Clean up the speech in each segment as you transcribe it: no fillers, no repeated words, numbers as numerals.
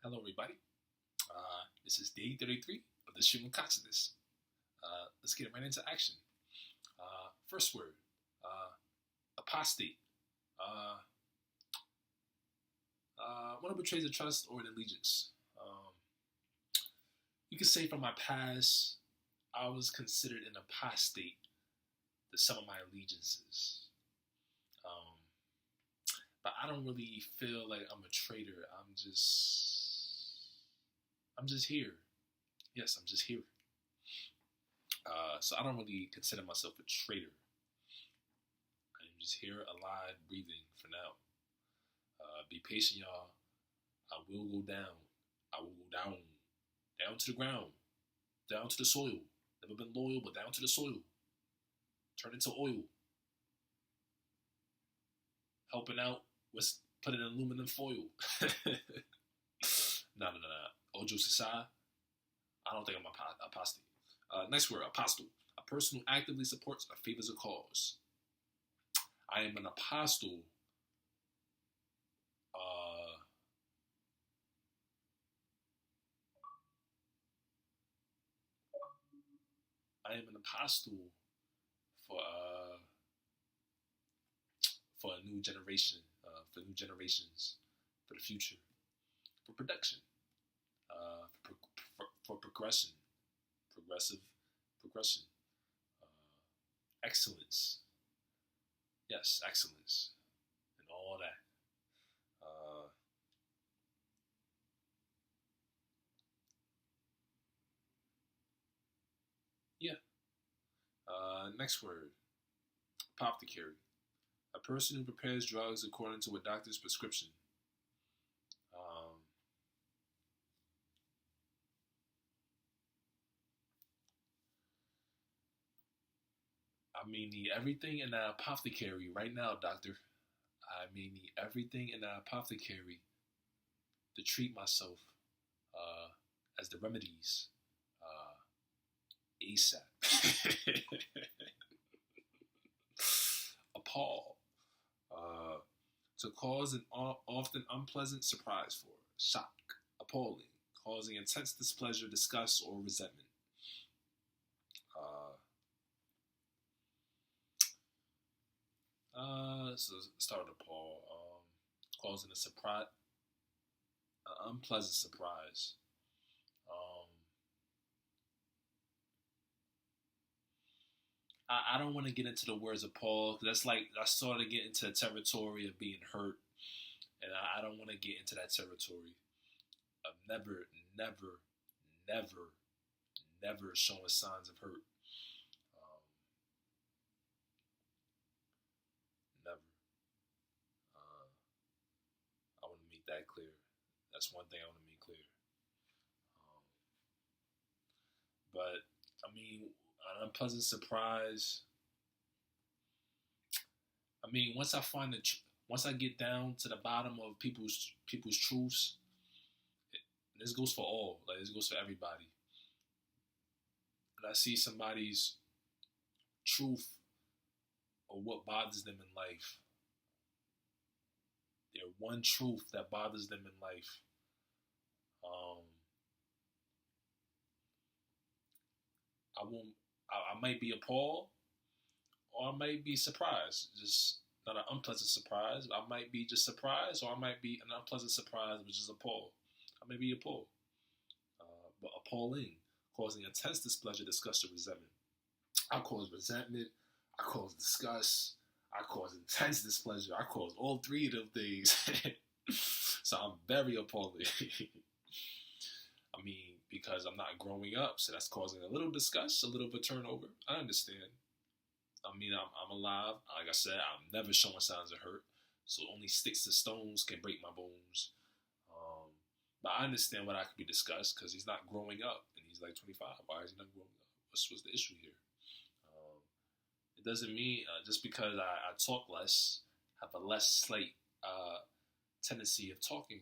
Hello, everybody. This is day 33 of the Stream of Consciousness. Let's get right into action. First word, apostate. Uh, one who betrays a trust or an allegiance. You could say from my past, I was considered an apostate to some of my allegiances. Um, but I don't really feel like I'm a traitor. I'm just here. Yes, I'm just here. So I don't really consider myself a traitor. I'm just here, alive, breathing for now. Be patient, y'all. I will go down. I will go down to the ground, down to the soil. Never been loyal, but down to the soil. Turn into oil. Helping out with putting in aluminum foil. No. All jokes aside, I don't think I'm a apostate. Next word, apostle. A person who actively supports or favors a cause. I am an apostle. Uh, I am an apostle for uh, for a new generation, for new generations, for the future, for production, for progression, progressive progression, excellence. Yes, excellence, and all that. Uh, yeah. Next word, apothecary. A person who prepares drugs according to a doctor's prescription. Um, I may need everything in the apothecary right now, doctor. I may need everything in the apothecary to treat myself uh, as the remedies ASAP. Appall. Uh, to cause an often unpleasant surprise for, shock, appalling, causing intense displeasure, disgust, or resentment. So start with appall, causing a surprise, an unpleasant surprise. Um, I don't want to get into the words appall because that's like I sort of get into the territory of being hurt, and I don't want to get into that territory of never, never, never showing signs of hurt. Um, Never. Uh, I want to make that clear. That's one thing I want to make clear. Um, but I mean, an unpleasant surprise. I mean, once I get down to the bottom of people's truths, this goes for all. Like this goes for everybody. And I see somebody's truth or what bothers them in life, their one truth that bothers them in life. Um, I won't. I might be appalled, or I might be surprised. Just not an unpleasant surprise. I might be just surprised, or I might be an unpleasant surprise, which is appalled. I may be appalled, but appalling, causing intense displeasure, disgust, or resentment. I cause resentment. I cause disgust. I cause intense displeasure. I cause all three of them things. So I'm very appalling. I mean, because I'm not growing up, so that's causing a little disgust, a little bit of turnover. I understand. I mean, I'm alive. Like I said, I'm never showing signs of hurt. So only sticks and stones can break my bones. Um, but I understand what I could be discussed because he's not growing up and he's like 25. Why is he not growing up? What's the issue here? Um, it doesn't mean just because I talk less, have a less slight tendency of talking,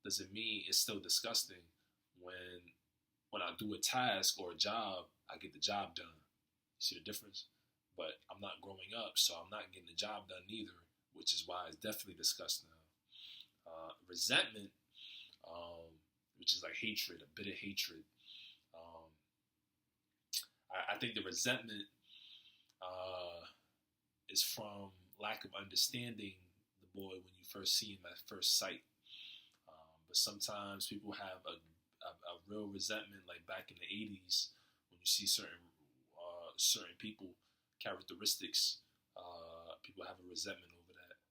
doesn't mean it's still disgusting when when I do a task or a job, I get the job done. See the difference? But I'm not growing up, so I'm not getting the job done either, which is why it's definitely disgusting now. Resentment. which is like hatred, a bitter hatred. Um, I think the resentment is from lack of understanding the boy when you first see him at first sight. But sometimes people have a real resentment, like back in the '80s, when you see certain people characteristics, people have a resentment over that,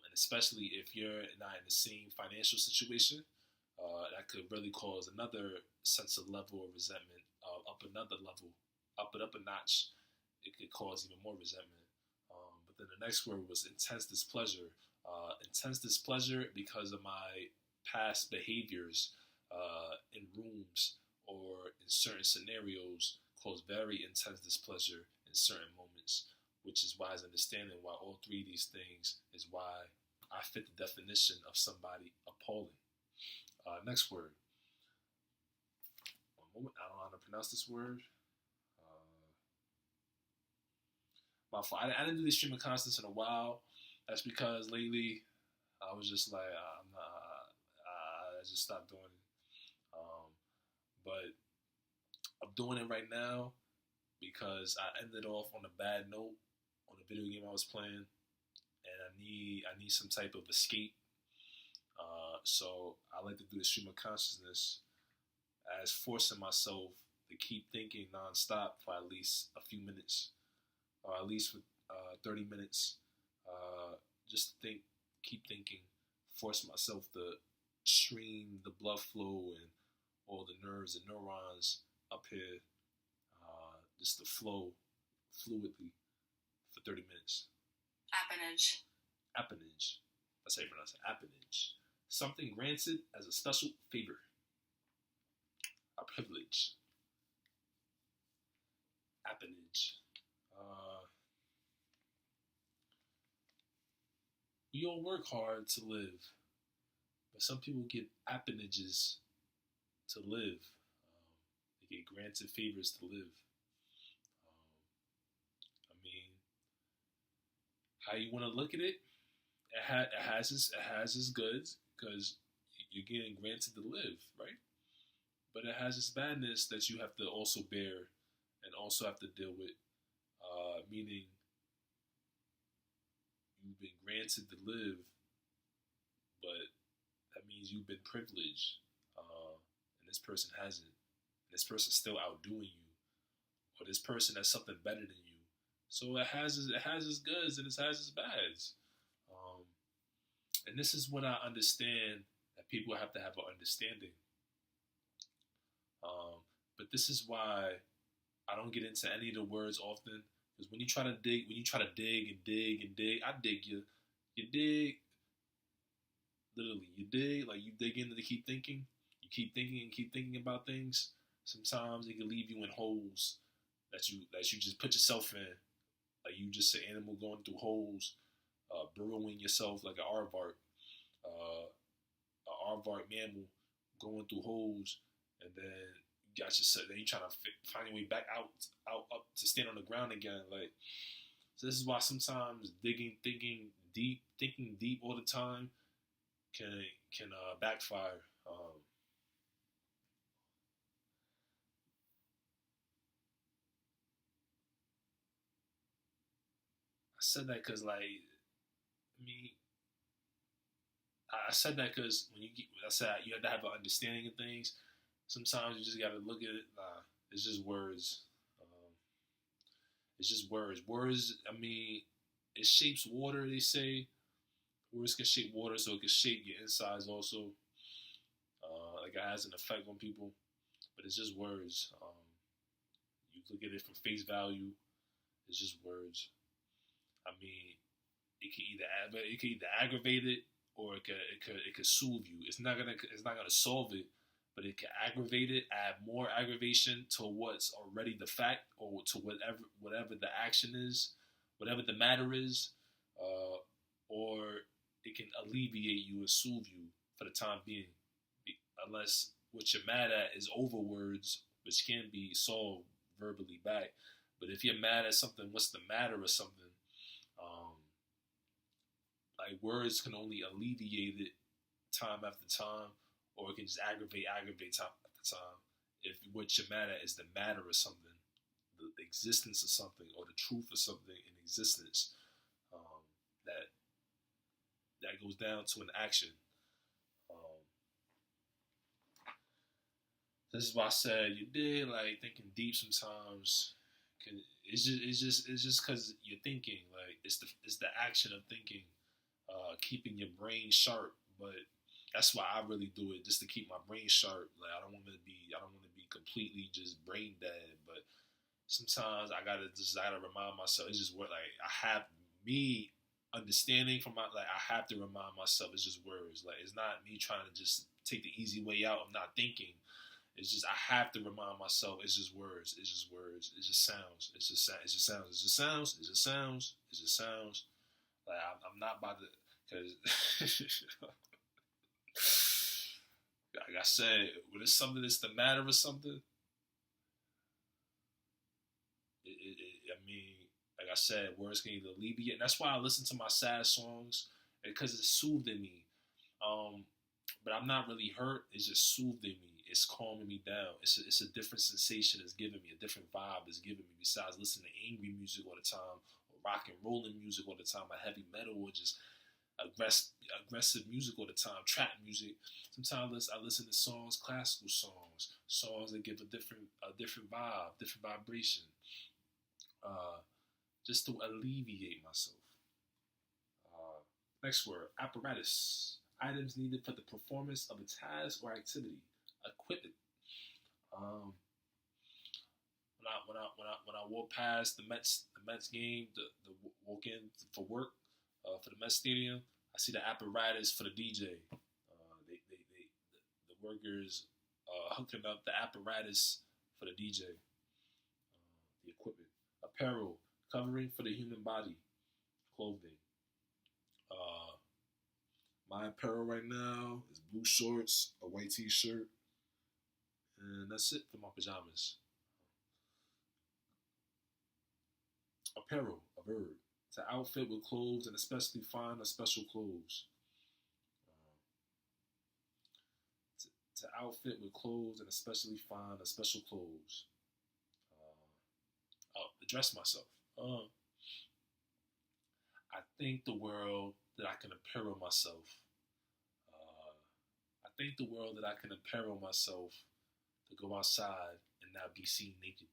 and especially if you're not in the same financial situation, that could really cause another sense of level of resentment, up another level, up it up a notch. It could cause even more resentment. But then the next word was intense displeasure. Intense displeasure because of my past behaviors in rooms or in certain scenarios cause very intense displeasure in certain moments, which is why is understanding why all three of these things is why I fit the definition of somebody appalling. Next word. One moment, I don't know how to pronounce this word. My fault. I didn't do the stream of conscience in a while. That's because lately I was just like, I'm not. I just stopped doing it. But I'm doing it right now because I ended off on a bad note on a video game I was playing, and I need some type of escape. So I like to do the stream of consciousness as forcing myself to keep thinking nonstop for at least a few minutes, or at least for 30 minutes. Just think, keep thinking, force myself to stream the blood flow and all the nerves and neurons up here, just to flow fluidly for 30 minutes. Appanage. Appanage. That's how you pronounce it. Appanage. Something granted as a special favor. A privilege. Appanage. We all work hard to live, but some people get appanages to live. They get granted favors to live. I mean, how you want to look at it, it has its goods because you're getting granted to live, right? But it has its badness that you have to also bear and also have to deal with, meaning you've been granted to live, but that means you've been privileged, and this person hasn't. And this person's still outdoing you, or this person has something better than you. So it has its goods and it has its bads. And this is what I understand that people have to have an understanding. But this is why I don't get into any of the words often. Because when you try to dig and dig, I dig you. You dig, literally, you dig, like you dig into to keep thinking. You keep thinking and keep thinking about things. Sometimes it can leave you in holes that you just put yourself in. Like you just an animal going through holes, burrowing yourself like an aardvark, an aardvark mammal going through holes, and then you got yourself. Then you trying to find your way back out up to stand on the ground again. Like, so this is why sometimes thinking deep all the time can backfire. I said that because, like, I mean, I said that because when I said you have to have an understanding of things. Sometimes you just got to look at it. It's just words. It's just words. Words, I mean, it shapes water, they say. Words can shape water, so it can shape your insides also. Like it has an effect on people. But it's just words. You look at it from face value. It's just words. I mean, it can either aggravate it or it could soothe you. It's not gonna solve it, but it can aggravate it, add more aggravation to what's already the fact, or to whatever the action is, whatever the matter is, or it can alleviate you and soothe you for the time being, unless what you're mad at is over words, which can be solved verbally back. But if you're mad at something, what's the matter or something? Like words can only alleviate it time after time, or it can just aggravate time after time. If what you're mad at is the matter of something, the existence of something, or the truth of something in existence, um, that goes down to an action. Um, this is why I said you did like thinking deep sometimes. It's just because you're thinking like it's the action of thinking, keeping your brain sharp. But that's why I really do it, just to keep my brain sharp. Like I don't want to be completely just brain dead. But sometimes I gotta remind myself. It's just what like I have me understanding from my like I have to remind myself. It's just words. Like it's not me trying to just take the easy way out of not thinking. It's just I have to remind myself. It's just words. It's just words. It just sounds. It's just it just sounds. It just sounds. It just sounds. It just sounds. Like I'm not about to because like I said, when it's something that's the matter of something, I mean, like I said, words can either alleviate. And that's why I listen to my sad songs because it's soothing me. Um, but I'm not really hurt. It's just soothing me. It's calming me down. It's a different sensation. It's giving me a different vibe. It's giving me besides listening to angry music all the time, or rock and rolling music all the time, or heavy metal, or just aggressive music all the time, trap music. Sometimes I listen to songs, classical songs that give a different vibe, different vibration, just to alleviate myself. Next word, apparatus. Items needed for the performance of a task or activity. Equipment. Um, when I walk past the Mets game, the walk in for work, for the Mets stadium, I see the apparatus for the DJ. The workers hooking up the apparatus for the DJ. The equipment. Apparel, covering for the human body, clothing. Uh, my apparel right now is blue shorts, a white t-shirt, and that's it for my pajamas. Apparel, a verb. To outfit with clothes and especially fine or special clothes. Uh, to outfit with clothes and especially fine or special clothes. Dress myself. I think the world that I can apparel myself. Uh, I think the world that I can apparel myself to go outside and not be seen naked.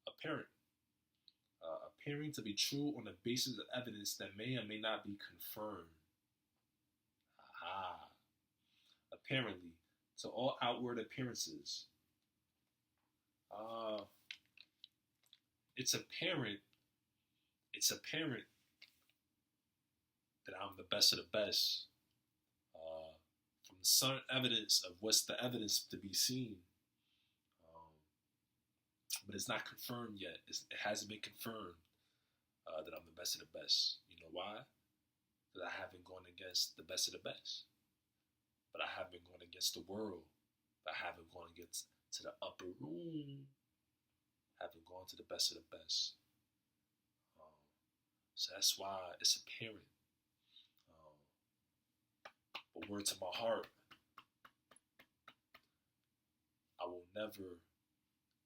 Apparent. Appearing to be true on the basis of evidence that may or may not be confirmed. Aha. Apparently, to all outward appearances. Uh, it's apparent. It's apparent that I'm the best of the best. From some evidence of what's the evidence to be seen, but it's not confirmed yet. It hasn't been confirmed that I'm the best of the best. You know why? Because I haven't gone against the best of the best. But I haven't gone against the world. But I haven't gone against to the upper room. I haven't gone to the best of the best. So that's why it's apparent. But word to my heart, I will never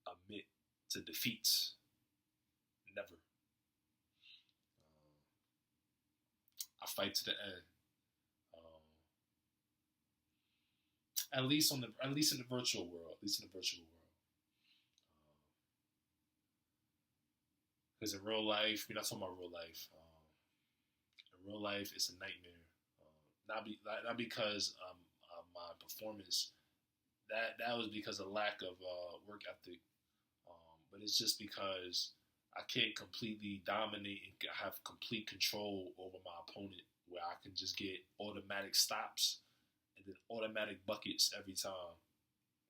admit to defeats. Never. I fight to the end. At least in the virtual world. Because in real life, we're not talking about real life. In real life, it's a nightmare. Not because my performance. That was because of lack of work ethic. But it's just because I can't completely dominate and have complete control over my opponent, where I can just get automatic stops and then automatic buckets every time.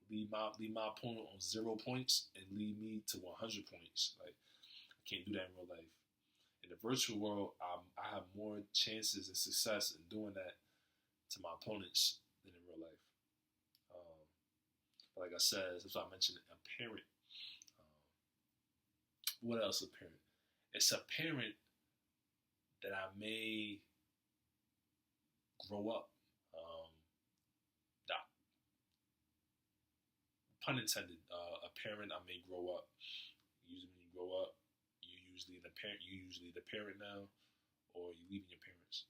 Leave my opponent on 0 points and lead me to 100 points. Like I can't do that in real life. In the virtual world, I have more chances and success in doing that to my opponents than in real life. But like I said, that's why I mentioned it, apparent. What else apparent? It's apparent that I may grow up. pun intended. A parent I may grow up. Usually, when you grow up, you usually the parent now, or you leaving your parents.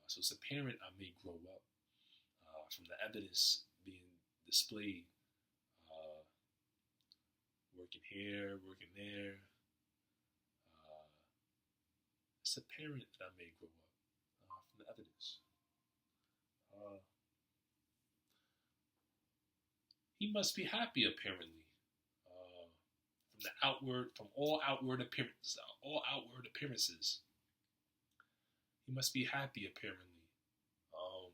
So it's a parent I may grow up from the evidence being displayed, uh, working here, working there. Uh, it's a parent that I may grow up from the evidence. Uh, he must be happy apparently. From the outward, from all outward appearances, he must be happy apparently. Um,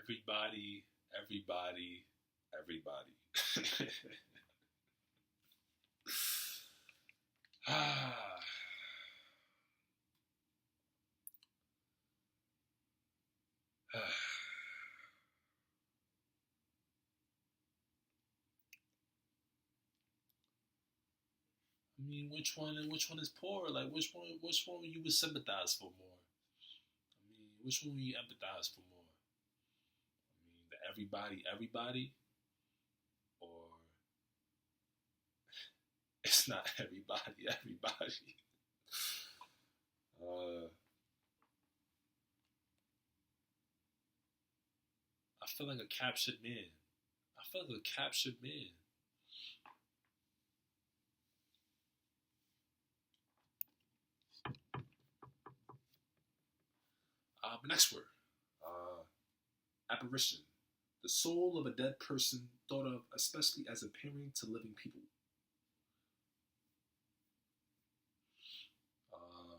everybody, everybody, everybody. Ah, I mean, which one is poor? Like, which one you would sympathize for more? I mean, which one would you empathize for more? I mean, the everybody, or it's not everybody. Uh, I feel like a captured man. I feel like a captured man. Next word. Uh, Apparition. The soul of a dead person thought of especially as appearing to living people. Uh,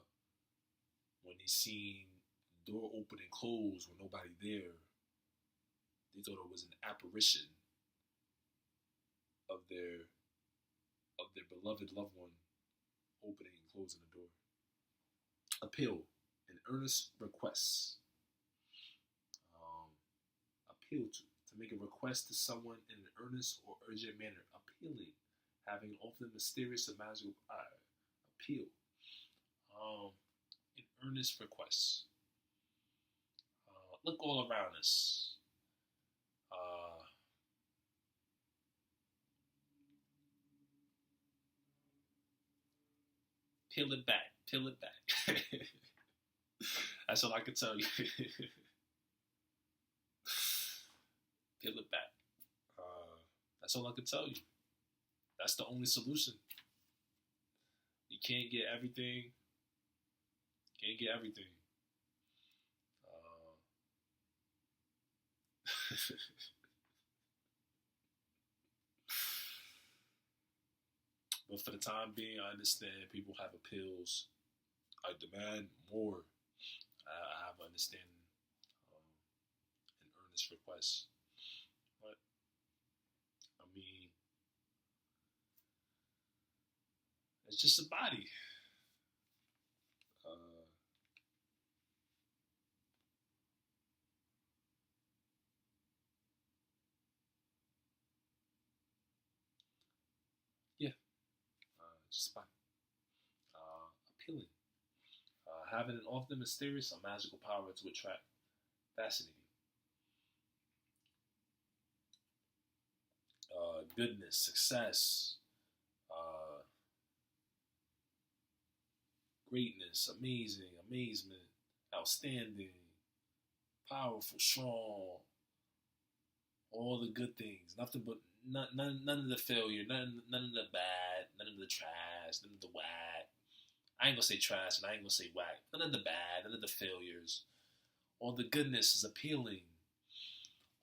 when they seen the door open and close with nobody there, they thought it was an apparition of their beloved loved one opening and closing the door. Appeal, an earnest request. Um, appeal to make a request to someone in an earnest or urgent manner. Appealing, having often mysterious or magical appeal. Um, an earnest request. Look all around us. Uh, Peel it back. Peel it back. That's all I can tell you. Peel it back. That's all I can tell you. That's the only solution. You can't get everything. Can't get everything. But for the time being, I understand people have appeals. I demand more. I have understanding um, and earnest requests. But I mean, it's just a body. Uh, yeah, just a body. Appealing. Having an often mysterious or magical power to attract. Fascinating. Goodness, success, uh, greatness, amazing, amazement, outstanding, powerful, strong, all the good things. Nothing but none of the failure, none of the bad, none of the trash, none of the whack. I ain't gonna say trash and I ain't gonna say whack. None of the bad, none of the failures. All the goodness is appealing.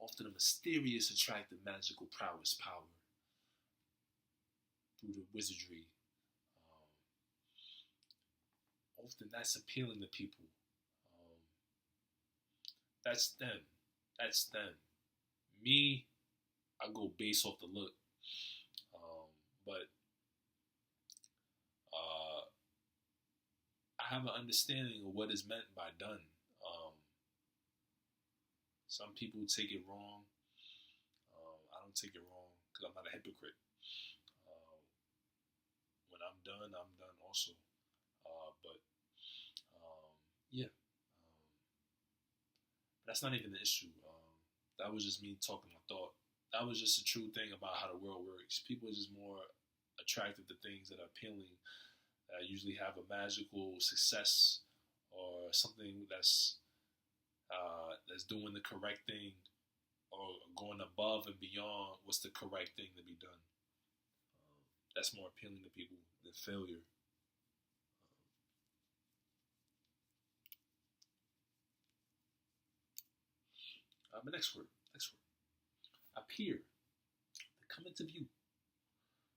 Often a mysterious, attractive, magical prowess power through the wizardry. Often that's appealing to people. Um, that's them. That's them. Me, I go based off the look. But I have an understanding of what is meant by done. Some people take it wrong. I don't take it wrong because I'm not a hypocrite. Uh, when I'm done also. But yeah, that's not even the issue. That was just me talking my thought. That was just a true thing about how the world works. People are just more attracted to things that are appealing, that usually have a magical success or something that's doing the correct thing or going above and beyond what's the correct thing to be done. That's more appealing to people than failure. But next word. Appear. To come into view.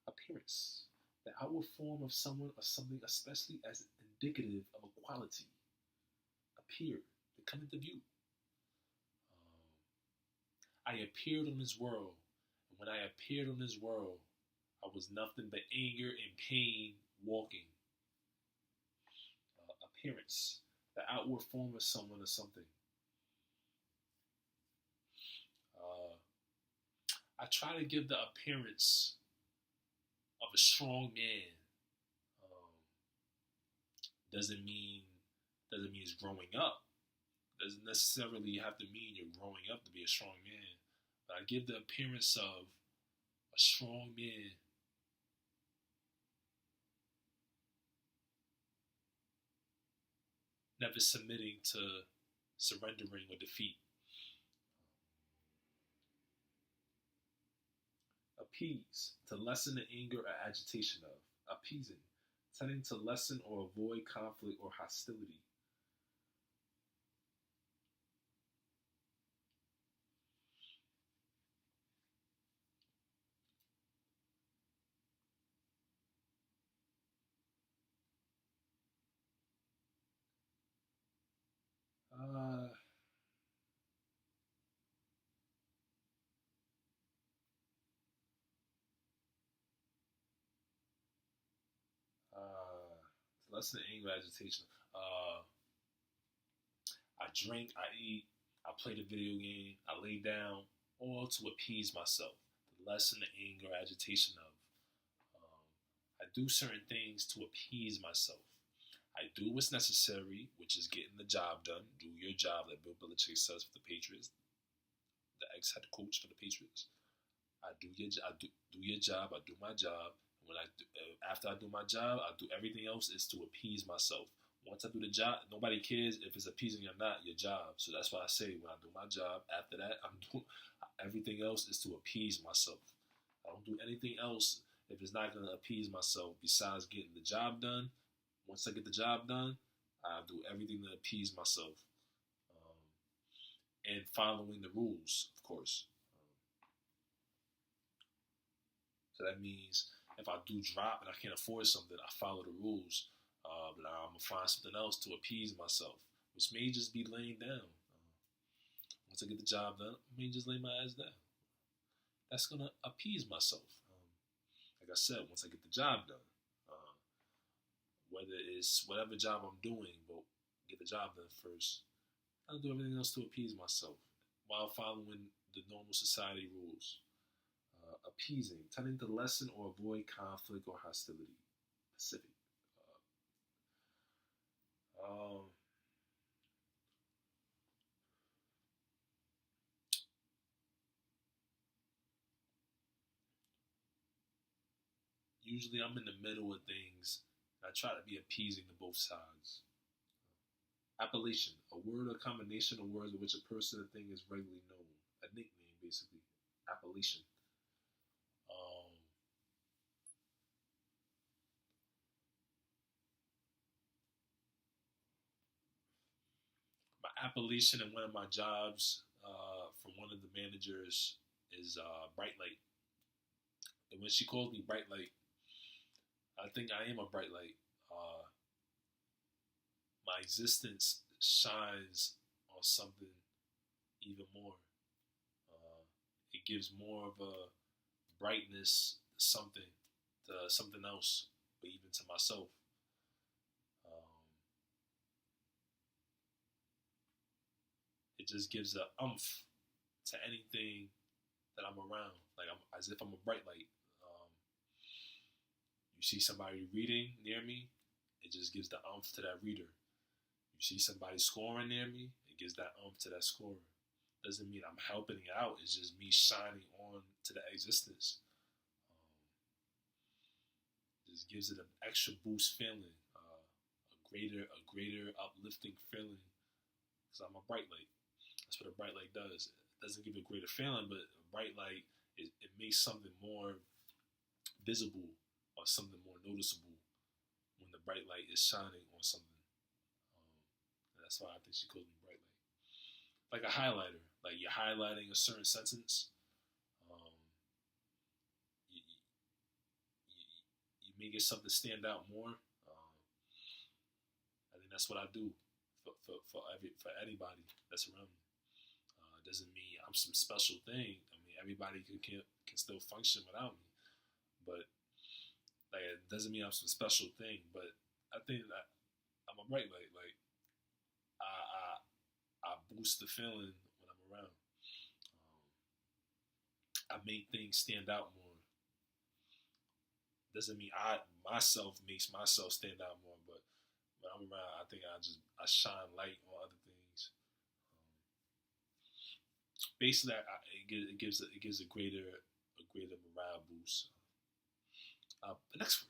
Appearance. The outward form of someone or something, especially as indicative of a quality. Appear. To come into view. I appeared on this world. And when I appeared on this world, I was nothing but anger and pain walking. Appearance. The outward form of someone or something. I try to give the appearance of a strong man. Doesn't mean it's growing up. Doesn't necessarily have to mean you're growing up to be a strong man. But I give the appearance of a strong man. Never submitting to surrendering or defeat. Appease, to lessen the anger or agitation of. Appeasing, tending to lessen or avoid conflict or hostility. Uh, to lessen the anger or agitation. I drink, I eat, I play the video game, I lay down, all to appease myself, to lessen the anger, agitation of. I do certain things to appease myself. I do what's necessary, which is getting the job done. Do your job, like Bill Belichick says for the Patriots, the ex-head coach for the Patriots. I do your job. I do my job. When after I do my job, I do everything else is to appease myself. Once I do the job, nobody cares if it's appeasing or not your job. So that's why I say when I do my job, after that, I'm doing everything else is to appease myself. I don't do anything else if it's not going to appease myself besides getting the job done. Once I get the job done, I do everything to appease myself and following the rules, of course. So that means if I do drop and I can't afford something, I follow the rules. But I'm going to find something else to appease myself, which may just be laying down. Once I get the job done, I may just lay my ass down. That's going to appease myself. Like I said, once I get the job done, whether it's whatever job I'm doing, but get the job done first, I'll do everything else to appease myself while following the normal society rules. Appeasing, tending to lessen or avoid conflict or hostility. Pacific. Usually I'm in the middle of things. I try to be appeasing to both sides. Appellation, a word or combination of words with which a person or thing is regularly known. A nickname, basically. Appellation. My appellation in one of my jobs from one of the managers is Bright Light. And when she calls me Bright Light, I think I am a bright light. My existence shines on something even more. It gives more of a brightness to something else, but even to myself. It it just gives a umph to anything that I'm around. Like I'm as if I'm a bright light. Um, you see somebody reading near me, it just gives the umph to that reader. You see somebody scoring near me, it gives that umph to that scorer. Doesn't mean I'm helping it out. It's just me shining on to the existence. Just gives it an extra boost feeling, a greater uplifting feeling. Because I'm a bright light. That's what a bright light does. It doesn't give a greater feeling, but a bright light it makes something more visible or something more noticeable when the bright light is shining on something. And that's why I think she calls me bright light. Like a highlighter. Like you're highlighting a certain sentence. Um, you, you make it something stand out more. I think that's what I do for anybody that's around me. It doesn't mean I'm some special thing. I mean, everybody can still function without me, but like it doesn't mean I'm some special thing. But I think that I'm a bright light. Like I boost the feeling when I'm around. I make things stand out more. Doesn't mean I myself makes myself stand out more, but when I'm around, I think I shine light on other things. Basically, it gives a greater morale boost. The next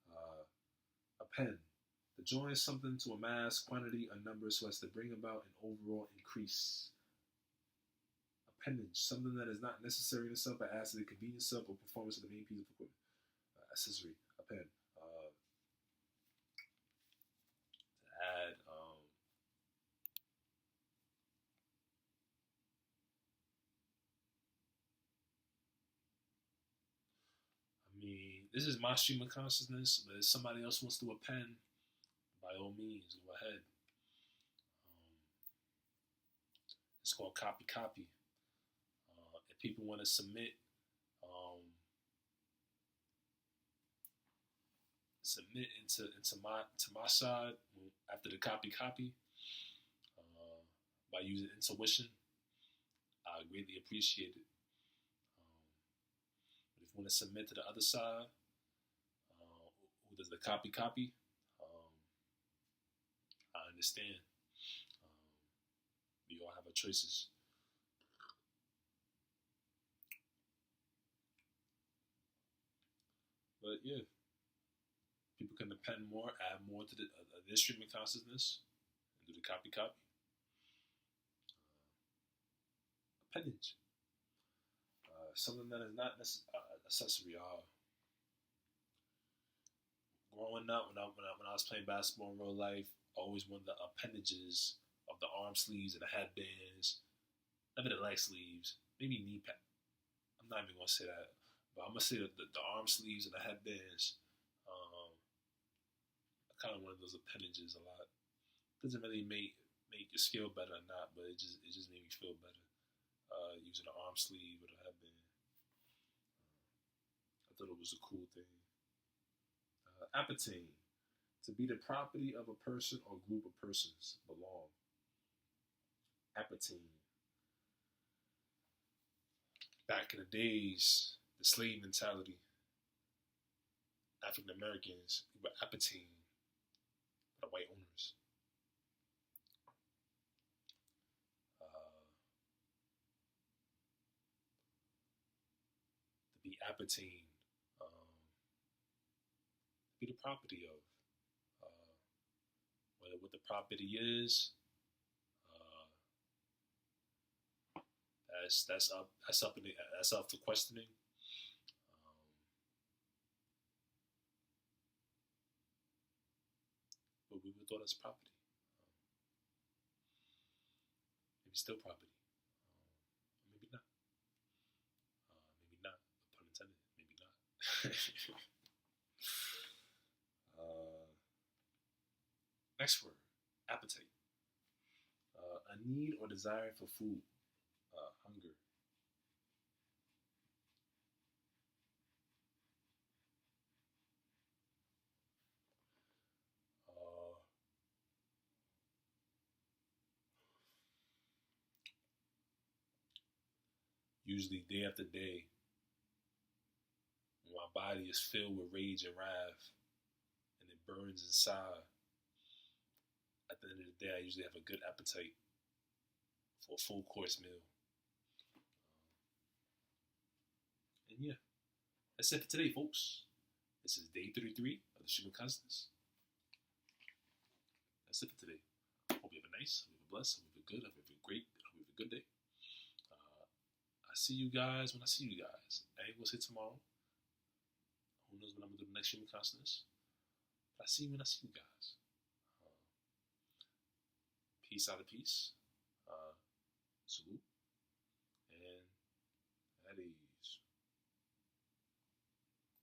word, a pen. The join something to a mass quantity or number so as to bring about an overall increase. Appendage, something that is not necessary in itself but adds to the convenience of or performance of the main piece of equipment. Accessory, a pen. To add, I mean, this is my stream of consciousness, but if somebody else wants to do a pen, by all means, go ahead. It's called copy copy. If people want to submit into my side after the copy copy by using intuition, I greatly appreciate it. But if you want to submit to the other side, who does the copy copy, I understand. We all have our choices. But yeah, people can depend more, add more to their stream of consciousness, and do the copy copy. Appendage. Something that is not accessory. Growing up, when I was playing basketball in real life, I always wanted the appendages of the arm sleeves and the headbands. Never the leg sleeves. Maybe knee pad. I'm not even gonna say that, but I'm gonna say the arm sleeves and the headbands. I kind of wanted those appendages a lot. Doesn't really make your skill better or not, but it just made me feel better. Using an arm sleeve with a headband. I thought it was a cool thing. Appertain. To be the property of a person or group of persons. Belong. Appertain. Back in the days, the slave mentality, African Americans, we were appertain by the white owners. To be appertain, be the property of. What the property is, that's up for questioning. But we would thought it's property. Maybe still property. Maybe not. Maybe not. Pun intended. Maybe not. Next word, appetite. A need or desire for food. Hunger. Uh, usually day after day, when my body is filled with rage and wrath, and it burns inside, at the end of the day, I usually have a good appetite for a full course meal. And yeah, that's it for today, folks. This is day 33 of the Stream of Consciousness. That's it for today. Hope you have a nice, hope you have a blessed, hope you have a good, hope you have a great, hope you have a good day. I see you guys when I see you guys. I ain't gonna say tomorrow. Who knows when I'm gonna do the next Stream of Consciousness? But I see you when I see you guys. Peace out of peace. Salute.